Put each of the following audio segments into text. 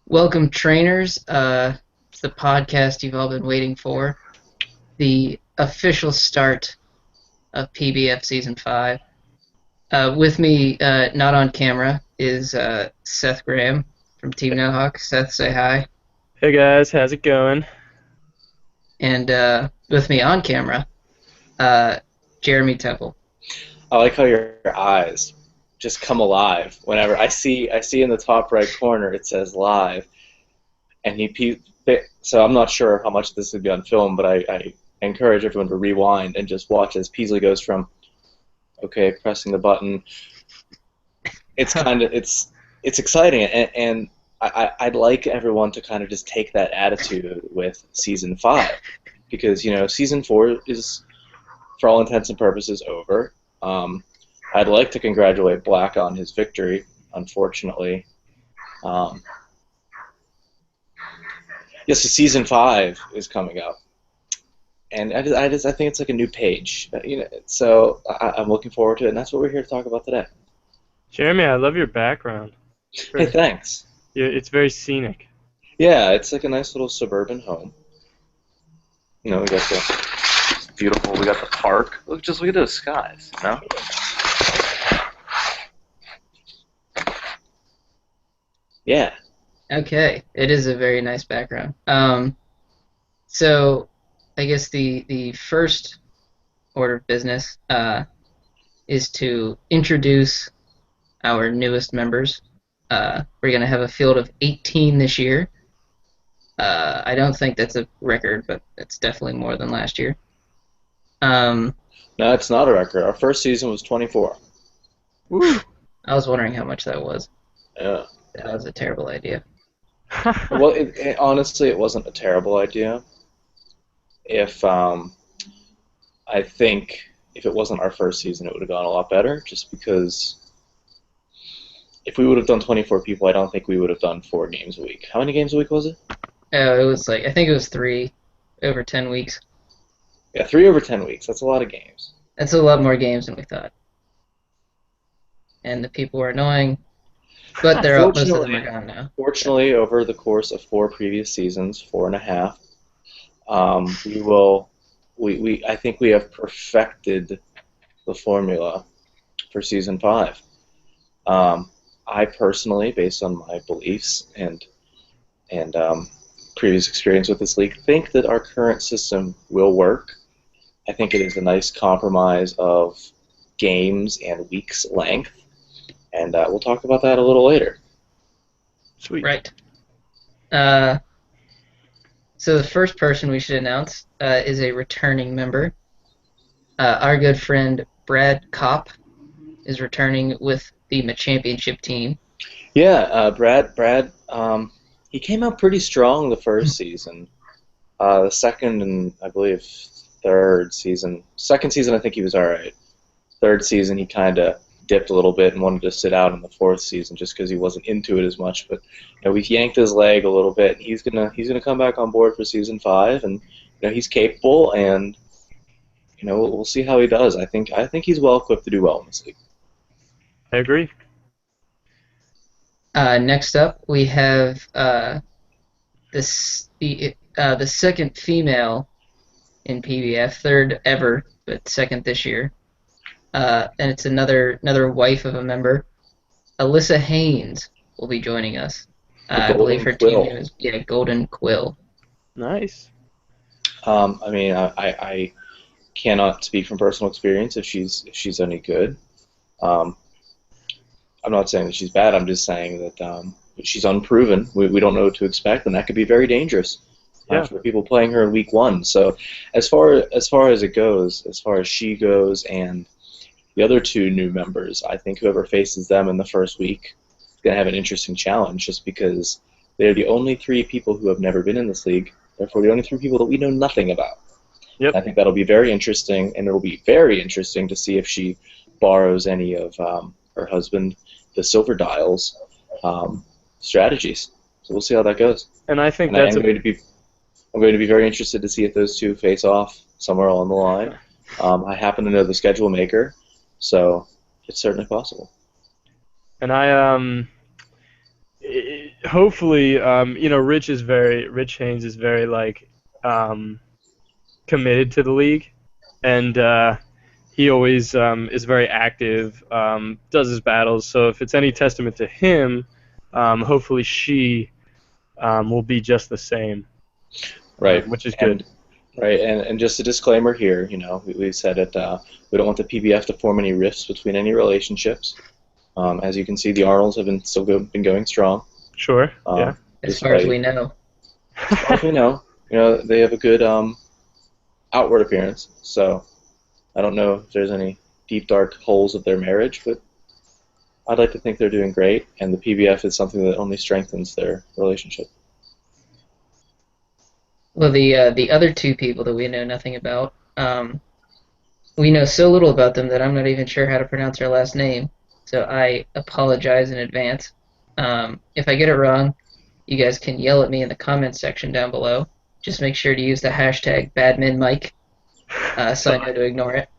Welcome, trainers. It's the podcast you've all been waiting for. The official start of PBF Season 5. With me, not on camera, is Seth Graham from Team NoHawk. Seth, say hi. Hey guys, how's it going? And with me on camera, uh, Jeremy Temple. I like how your eyes just come alive whenever I see in the top right corner it says live, and so I'm not sure how much this would be on film, but I encourage everyone to rewind and just watch as Peasley goes from okay, pressing the button. It's exciting, and I'd like everyone to kind of just take that attitude with season 5, because season 4 is for all intents and purposes over. I'd like to congratulate Black on his victory. Unfortunately, um, yes, so season 5 is coming up, and I think it's like a new page. So I'm looking forward to it, and that's what we're here to talk about today. Jeremy, I love your background. Hey, thanks. Yeah, it's very scenic. Yeah, it's like a nice little suburban home. We got the beautiful. We got the park. Look at those skies. Yeah. Okay, it is a very nice background. So I guess the first order of business is to introduce our newest members. We're going to have a field of 18 this year. I don't think that's a record, but it's definitely more than last year. Um, No, it's not a record. Our first season was 24. Woo! I was wondering how much that was. Yeah. That was a terrible idea. Well, honestly, it wasn't a terrible idea. If I think if it wasn't our first season, it would have gone a lot better. Just because if we would have done 24 people, I don't think we would have done 4 games a week. How many games a week was it? Oh, it was like I think it was 3 over 10 weeks. Yeah, 3 over 10 weeks. That's a lot of games. That's a lot more games than we thought. And the people were annoying, but most of them are Fortunately, gone now. fortunately, over the course of 4 previous seasons, 4.5, we will. I think we have perfected the formula for season 5. I personally, based on my beliefs and previous experience with this league, think that our current system will work. I think it is a nice compromise of games and weeks length, and we'll talk about that a little later. Sweet. Right. So the first person we should announce is a returning member. Our good friend Brad Kopp is returning with the championship team. Yeah, Brad, he came out pretty strong the first season. The second and I believe third season, second season I think he was all right. Third season he kind of dipped a little bit and wanted to sit out in the fourth season just because he wasn't into it as much. But we yanked his leg a little bit. He's gonna come back on board for season 5, and he's capable, and we'll see how he does. I think he's well equipped to do well in this league. I agree. Next up, we have the second female in PBF, third ever, but second this year. And it's another wife of a member. Ellisa Haynes will be joining us. The I believe Golden her team Quill. name is Golden Quill. Nice. I mean, I cannot speak from personal experience if she's any good. Um, I'm not saying that she's bad. I'm just saying that she's unproven. We don't know what to expect, and that could be very dangerous Yeah. for people playing her in week 1. So, as far as it goes, as far as she goes, and the other 2 new members, I think whoever faces them in the first week is going to have an interesting challenge, just because they're the only 3 people who have never been in this league. Therefore, the only 3 people that we know nothing about. Yep. I think that'll be very interesting, and it'll be very interesting to see if she borrows any of her husband, the Silver Dial's strategies. So we'll see how that goes. And I think And that's I'm going to be very interested to see if those 2 face off somewhere along the line. I happen to know the schedule maker, so it's certainly possible. and I hopefully, Rich Haynes is very like committed to the league, and he always is very active, does his battles. So if it's any testament to him, hopefully she will be just the same, Right. which is good. And right, and just a disclaimer here, we said it. We don't want the PBF to form any rifts between any relationships. As you can see, the Arnolds have been going strong. Sure. Yeah. As far as we know. As far as we know, they have a good outward appearance. So I don't know if there's any deep dark holes of their marriage, but I'd like to think they're doing great, and the PBF is something that only strengthens their relationship. Well, the other two people that we know nothing about, we know so little about them that I'm not even sure how to pronounce their last name. So I apologize in advance. If I get it wrong, you guys can yell at me in the comments section down below. Just make sure to use the hashtag #BadminMike, so I know to ignore it.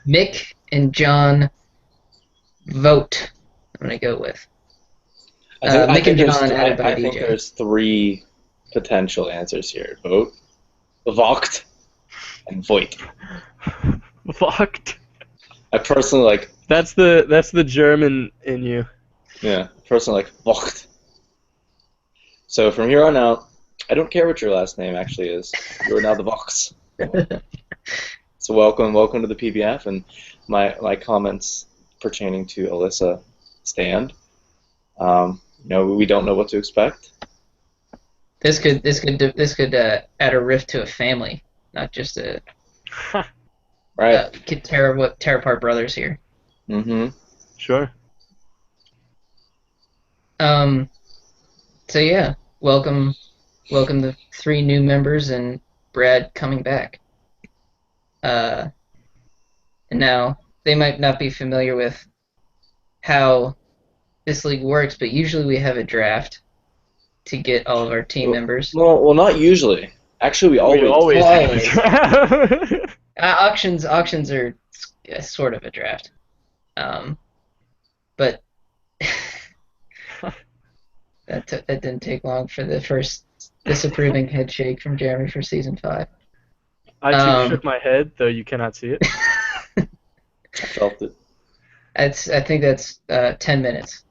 Mick and John Vote, I'm going to go with. Mick and John added by I think DJ. there's 3 potential answers here. Vote, Vogt, and Voigt. Vogt. I personally like... That's the German in you. Yeah, I personally like Vogt. So from here on out, I don't care what your last name actually is. You are now the Vox. So welcome to the PBF, and my comments pertaining to Ellisa stand. We don't know what to expect. This could add a rift to a family, not just a Right. could tear apart brothers here. Mm-hmm. Sure. So yeah, welcome the 3 new members and Brad coming back. And now they might not be familiar with how this league works, but usually we have a draft to get all of our team members. Well, not usually. Actually, we always auctions are sort of a draft, but that didn't take long for the first disapproving head shake from Jeremy for season 5. I too shook my head, though you cannot see it. I felt it. I think that's 10 minutes.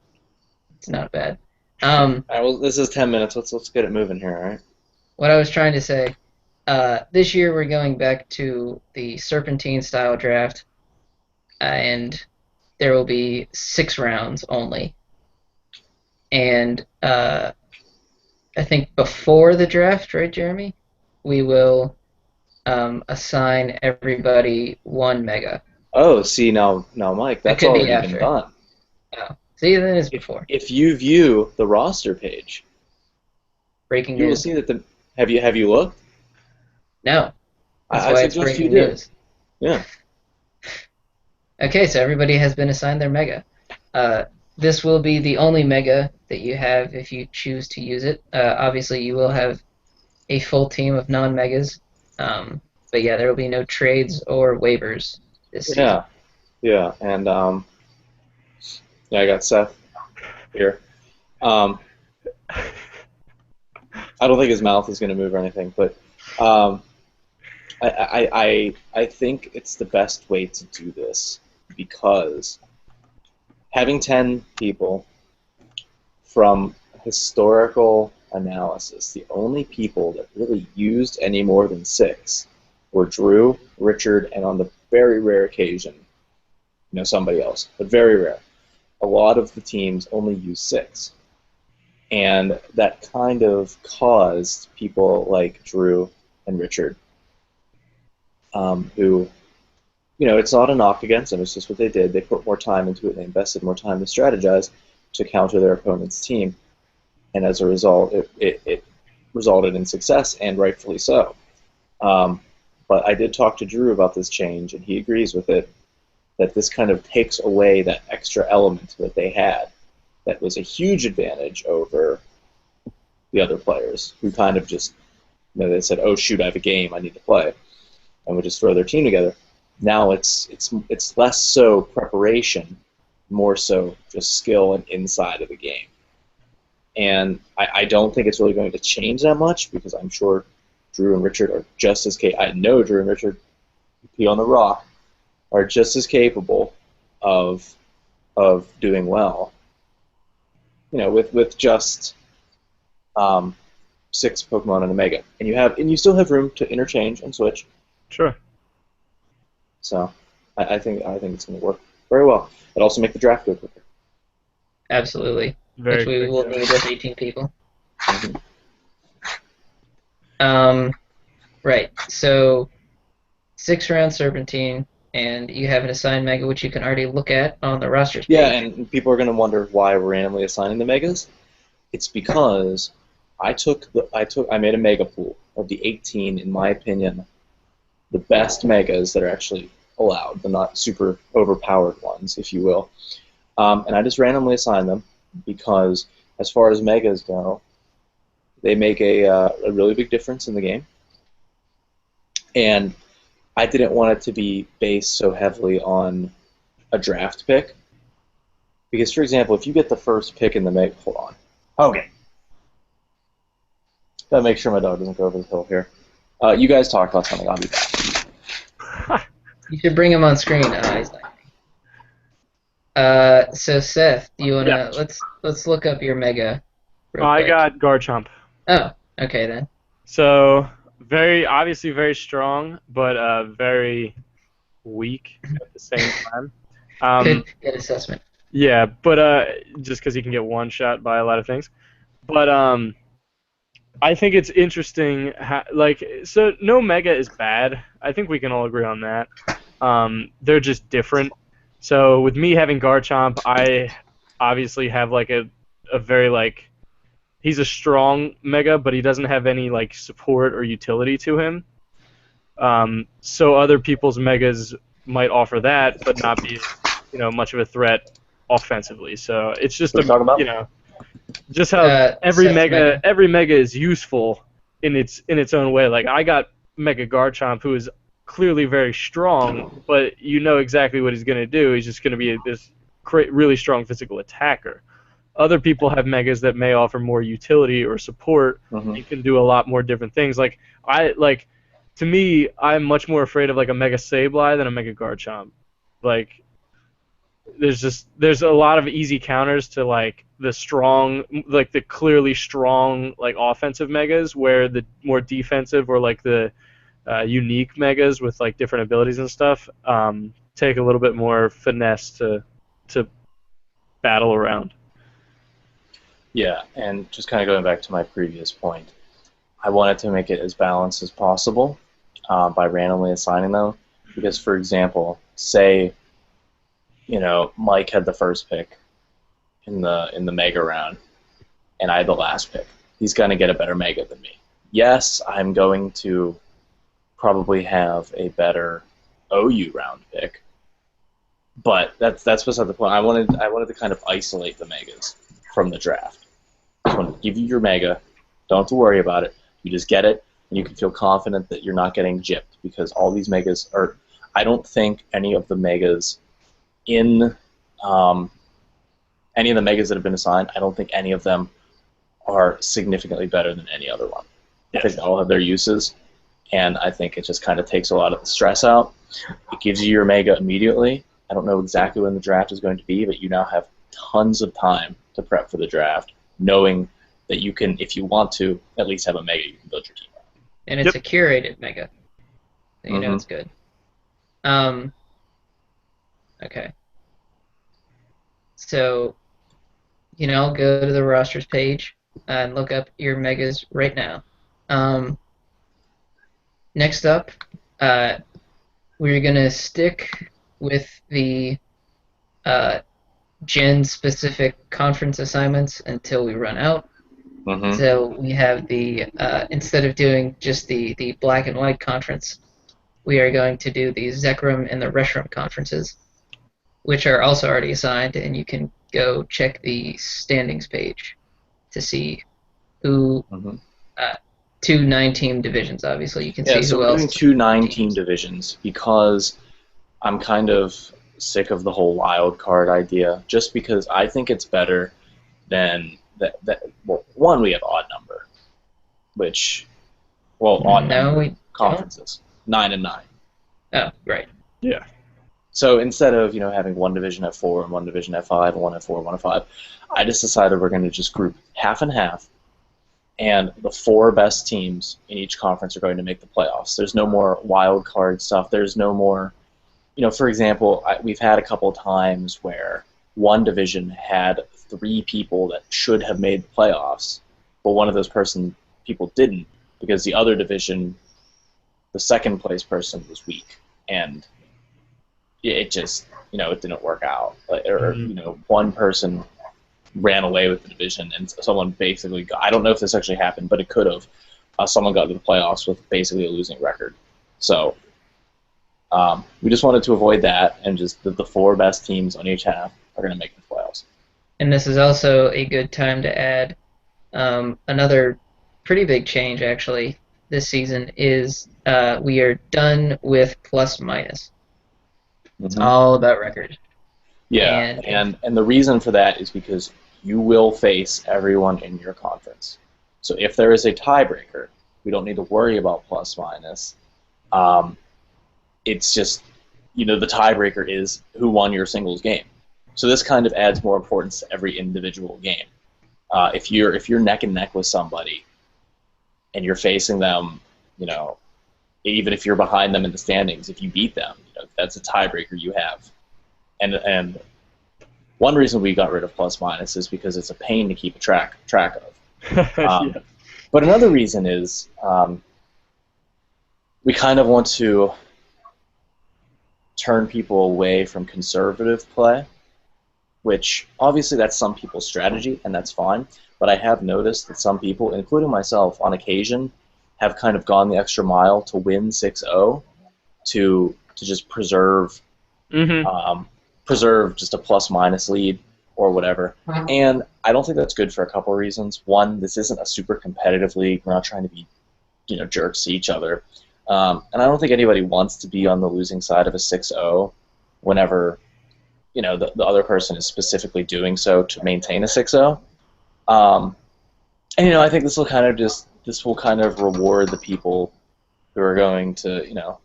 It's not bad. All right, well, this is 10 minutes. Let's get it moving here, all right? What I was trying to say, this year we're going back to the Serpentine style draft, and there will be 6 rounds only. And I think before the draft, right, Jeremy, we will assign everybody 1 mega. Oh, see, now, Mike, that's already been done. Oh, see, then it's before. If you view the roster page, Breaking you will news. see that have you looked? No. That's I why it's suggest breaking you do. news. Yeah. Okay, so everybody has been assigned their mega. This will be the only mega that you have if you choose to use it. Obviously, you will have a full team of non-megas, but yeah, there will be no trades or waivers this season. Yeah, and I got Seth here. I don't think his mouth is going to move or anything, but I think it's the best way to do this because having 10 people from historical analysis, the only people that really used any more than 6 were Drew, Richard, and on the very rare occasion, somebody else, but very rare. A lot of the teams only use 6. And that kind of caused people like Drew and Richard, who, it's not a knock against them, it's just what they did. They put more time into it, they invested more time to strategize to counter their opponent's team. And as a result, it resulted in success, and rightfully so. But I did talk to Drew about this change, and he agrees with it, that this kind of takes away that extra element that they had that was a huge advantage over the other players who kind of just, they said, oh shoot, I have a game, I need to play, and would just throw their team together. Now it's less so preparation more so just skill and inside of the game. And I don't think it's really going to change that much because I'm sure Drew and Richard are just as capable. I know Drew and Richard, P on the Rock, are just as capable of doing well. With just 6 Pokemon in a Mega, and you still have room to interchange and switch. Sure. So I think it's going to work very well. It'll also make the draft go quicker. Absolutely. Very Which we quick, will yeah. need with 18 people. Mhm. Right. So 6-round Serpentine, and you have an assigned Mega, which you can already look at on the rosters Yeah, page. and people are going to wonder why we're randomly assigning the Megas. It's because I made a Mega pool of the 18, in my opinion, the best Megas that are actually allowed, the not super overpowered ones, if you will. And I just randomly assigned them because, as far as Megas go, they make a really big difference in the game. And I didn't want it to be based so heavily on a draft pick. Because, for example, if you get the first pick in the Mega... Hold on. Okay. Gotta make sure my dog doesn't go over the hill here. You guys talk about something. I'll be back. You should bring him on screen. Oh, he's not. So Seth, do you wanna let's look up your Mega real I quick. got Garchomp. Oh, okay then. So obviously very strong, but very weak at the same time. Good assessment. Yeah, but just because he can get one shot by a lot of things. But I think it's interesting. So no Mega is bad. I think we can all agree on that. They're just different. So with me having Garchomp, I obviously have like a very like he's a strong Mega, but he doesn't have any like support or utility to him. So other people's Megas might offer that, but not be much of a threat offensively. So it's just What are we talking about? just how every Mega is useful in its own way. Like I got Mega Garchomp, who is clearly very strong, but you know exactly what he's going to do. He's just going to be this really strong physical attacker. Other people have Megas that may offer more utility or support. Mm-hmm. You can do a lot more different things. To me, I'm much more afraid of like a Mega Sableye than a Mega Garchomp. Like there's a lot of easy counters to like the clearly strong like offensive Megas, where the more defensive or like the unique Megas with like different abilities and stuff take a little bit more finesse to battle around. Yeah, and just kind of going back to my previous point, I wanted to make it as balanced as possible by randomly assigning them. Because, for example, say, Mike had the first pick in the Mega round, and I had the last pick. He's going to get a better Mega than me. Yes, I'm going to probably have a better OU round pick, but that's beside the point. I wanted to kind of isolate the Megas from the draft. I just wanted to give you your Mega. Don't have to worry about it. You just get it, and you can feel confident that you're not getting gypped, because all these Megas are... I don't think any of the Megas in... any of the Megas that have been assigned, I don't think any of them are significantly better than any other one. Yes. I think they all have their uses, and I think it just kind of takes a lot of the stress out. It gives you your Mega immediately. I don't know exactly when the draft is going to be, but you now have tons of time to prep for the draft, knowing that you can, if you want to, at least have a Mega you can build your team around. And it's a curated Mega. So you know it's good. Okay. So, go to the rosters page and look up your Megas right now. Next up, we're going to stick with the gen-specific conference assignments until we run out. Mm-hmm. So we have the, instead of doing just the black and white conference, we are going to do the Zekrom and the Reshiram conferences, which are also already assigned, and you can go check the standings page to see who... 2 9-team divisions, obviously. You can see so who we're else. doing 2 9-team divisions because I'm kind of sick of the whole wild card idea, just because I think it's better than that. Well, one, we have odd number, which, well, odd No, number we don't. conferences, 9 and 9. Oh, right. Yeah. So instead of having one division at 4 and one division at 5 and one at 4 and one at 5, I just decided we're going to just group half and half, and the 4 best teams in each conference are going to make the playoffs. There's no more wild card stuff. There's no more, for example, we've had a couple of times where one division had 3 people that should have made the playoffs, but one of those people didn't because the other division, the second place person, was weak, and it just it didn't work out. Or one person ran away with the division, and someone basically I don't know if this actually happened, but it could have. Someone got to the playoffs with basically a losing record. So we just wanted to avoid that, and just the 4 best teams on each half are going to make the playoffs. And this is also a good time to add another pretty big change, actually, this season is we are done with plus minus. It's all about record. Yeah, and the reason for that is because you will face everyone in your conference. So if there is a tiebreaker, we don't need to worry about plus minus. It's just, the tiebreaker is who won your singles game. So this kind of adds more importance to every individual game. If you're neck and neck with somebody, and you're facing them, even if you're behind them in the standings, if you beat them, that's a tiebreaker you have. And one reason we got rid of plus minus is because it's a pain to keep a track of. Yeah. But another reason is we kind of want to turn people away from conservative play, which obviously that's some people's strategy, and that's fine. But I have noticed that some people, including myself, on occasion, have kind of gone the extra mile to win 6-0 to just preserve just a plus-minus lead or whatever. And I don't think that's good for a couple of reasons. One, this isn't a super competitive league. We're not trying to be jerks to each other. And I don't think anybody wants to be on the losing side of a 6-0 whenever the other person is specifically doing so to maintain a 6-0. And I think this will kind of reward the people who are going to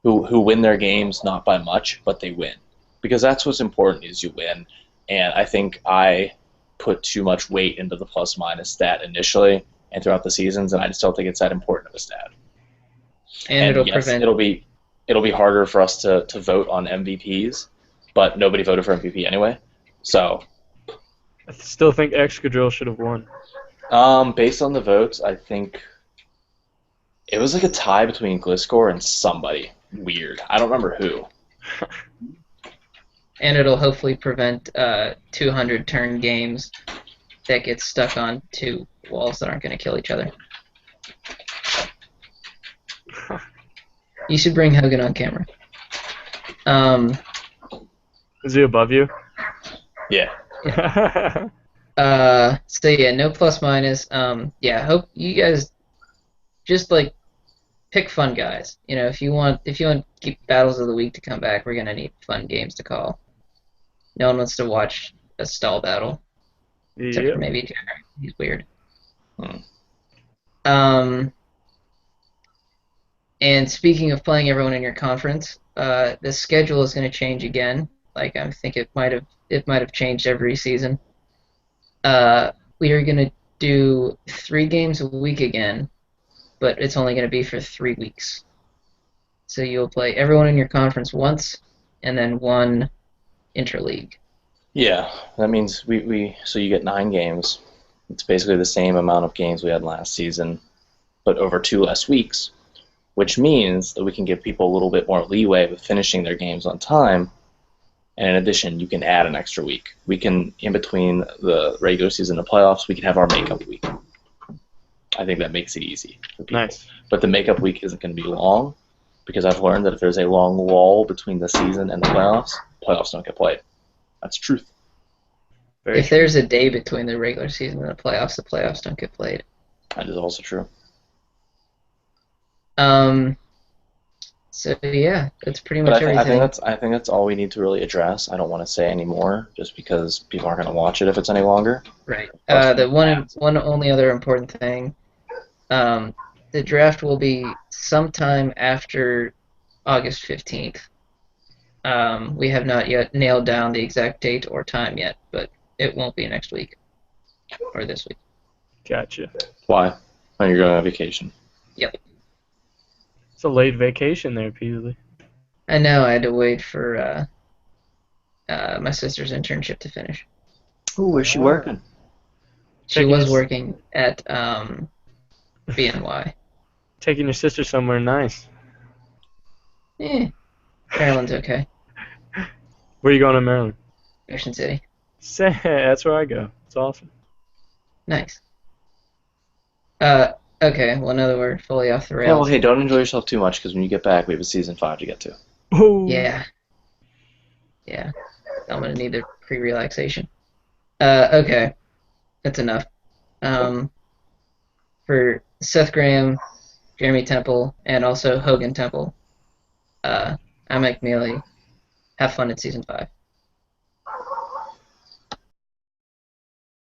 who win their games not by much, but they win, because that's what's important, is you win. And I think I put too much weight into the plus minus stat initially and throughout the seasons, and I just don't think it's that important of a stat. And yes, it'll be harder for us to vote on MVPs, but nobody voted for MVP anyway. So I still think Excadrill should have won. Based on the votes, I think it was like a tie between Gliscor and somebody weird. I don't remember who. And it'll hopefully prevent 200-turn games that get stuck on 2 walls that aren't going to kill each other. You should bring Hogan on camera. Is he above you? Yeah. So yeah, no plus minus. Yeah, hope you guys just pick fun guys. If you want keep battles of the week to come back, we're gonna need fun games to call. No one wants to watch a stall battle, except for maybe Jared. He's weird. And speaking of playing everyone in your conference, the schedule is going to change again. I think it might have changed every season. We are going to do 3 games a week again, but it's only going to be for 3 weeks. So you'll play everyone in your conference once, and then 1 interleague. Yeah, that means so you get 9 games. It's basically the same amount of games we had last season, but over 2 less weeks, which means that we can give people a little bit more leeway with finishing their games on time. And in addition, you can add an extra week. We can, in between the regular season and the playoffs, we can have our makeup week. I think that makes it easy for people. Nice. But the makeup week isn't going to be long, because I've learned that if there's a long lull between the season and the playoffs don't get played. That's truth. If there's a day between the regular season and the playoffs don't get played. That is also true. So yeah, that's pretty But much everything. I think that's all we need to really address. I don't want to say any more, just because people aren't going to watch it if it's any longer. Right. Plus, The one only other important thing, um, the draft will be sometime after August 15th. We have not yet nailed down the exact date or time yet, but it won't be next week or this week. Gotcha. why? When you're going on vacation. Yep. It's a late vacation there, Peasley. I know I had to wait for my sister's internship to finish. Ooh, where's she working? She Taking was your working at BNY. taking your sister somewhere nice. Eh, Maryland's okay. Where are you going to Maryland? Ocean City. That's where I go. It's awesome. Nice. Okay, well, now that we're fully off the Yeah, well, rails. hey, don't enjoy yourself too much, because when you get back, we have a season 5 to get to. Oh. Yeah, yeah. I'm gonna need the pre-relaxation. Okay, that's enough. Um, for Seth Graham, Jeremy Temple, and also Hogan Temple, I'm McNeely. Have fun at season 5.